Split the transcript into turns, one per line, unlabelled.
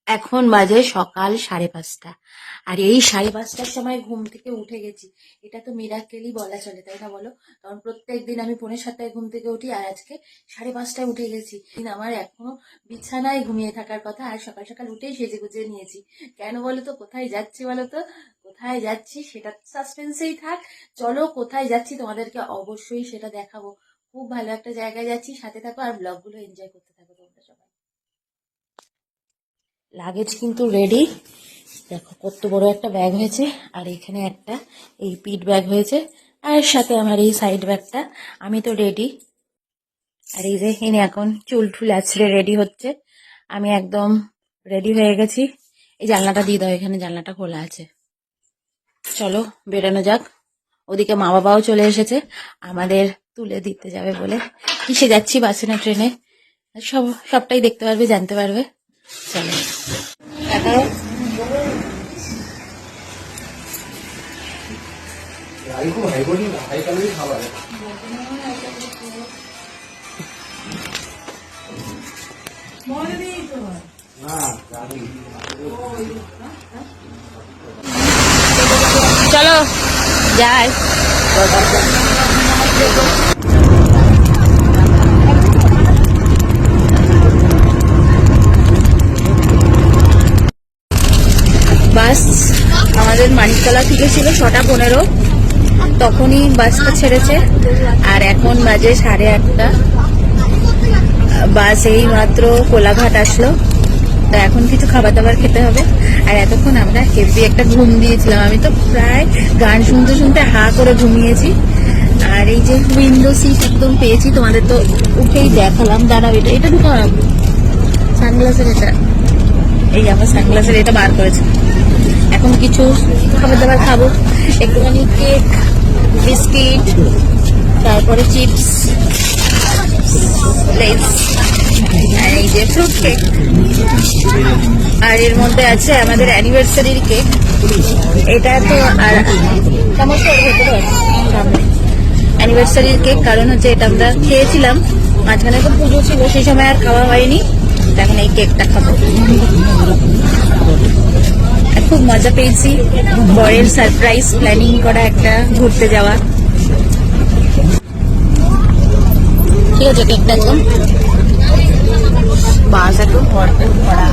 এখন বাজে সকাল 5:30। আর এই 5:30টার সময় ঘুম থেকে উঠে গেছি। এটা তো মিরাকেলই বলা চলে, তাই না বলো? কারণ প্রত্যেক দিন আমি 4:45টায় ঘুম থেকে উঠি, আর আজকে 5:30টায় উঠে গেছি। আমার এখনো বিছানায় ঘুমিয়ে থাকার কথা, আর সকাল সকাল উঠেই সেজে গুজে নিয়েছি। কেন বলো তো? কোথায় যাচ্ছি বলো তো? কোথায় যাচ্ছি সেটা সাসপেন্সেই থাক। চলো কোথায় যাচ্ছি তোমাদেরকে অবশ্যই সেটা দেখাবো। খুব ভালো একটা জায়গায় যাচ্ছি, সাথে থাকো আর ব্লগগুলো এনজয় করতে থাকো তোমরা সবাই। লাগেজ কিন্তু রেডি। দেখো কত বড় একটা ব্যাগ হয়েছে, আর এখানে একটা এই পিঠ ব্যাগ হয়েছে, আর সাথে আমার এই সাইড ব্যাগটা। আমি তো রেডি। আর এই যে ইনি এখন চুল টুল আছড়ে রেডি হচ্ছে। আমি একদম রেডি হয়ে গেছি। এই জানলাটা দিয়ে দাও, এখানে জানলাটা খোলা আছে। চলো বেরোনো যাক। ওদিকে মা বাবাও চলে এসেছে আমাদের তুলে দিতে যাবে বলে। কিসে যাচ্ছি, বাসে না ট্রেনে, সবটাই দেখতে পারবে, জানতে পারবে। চলো টাটা। চলো যাই। বাস আমাদের মানিকতলা থেকে ছিল 6:15, তখনই বাসটা ছেড়েছে। আর এখন বাজে 8:30। বাস এই মাত্র কোলাঘাট আসলো। তো এখন কিছু খাবার দাবার খেতে হবে। আর এতক্ষণ আমরা হেভি একটা ঘুম দিয়েছিলাম। আমি তো প্রায় গান শুনতে শুনতে হা করে ঘুমিয়েছি। আর এই যে উইন্ডো সিট একদম পেয়েছি, তোমাদের তো উঠেই দেখালাম। দাঁড়াও, এটা ঢুকালাম সানগ্লাসের। এটা এই আমার সানগ্লাসের এটা বার করেছে। এখন কিছু খাবার দাবার খাবো, একটুখানি কেক, বিস্কিট, তারপরে চিপস, লেস, আর এই যে ফ্রুট কেক। আর এর মধ্যে আছে আমাদের অ্যানিভার্সারির কেক। এটা তো আর অ্যানিভার্সারির কেক, কারণ হচ্ছে এটা আমরা খেয়েছিলাম, মাঝখানে তো পুজো ছিল, সেই সময় আর খাওয়া হয়নি। এখন এই কেকটা খাবো। খুব মজা পেয়েছি, বরের সারপ্রাইজ প্ল্যানিং করা একটা ঘুরতে যাওয়া। ঠিক আছে, কেকটা একদম বাস একদম ভরপুর ভরা।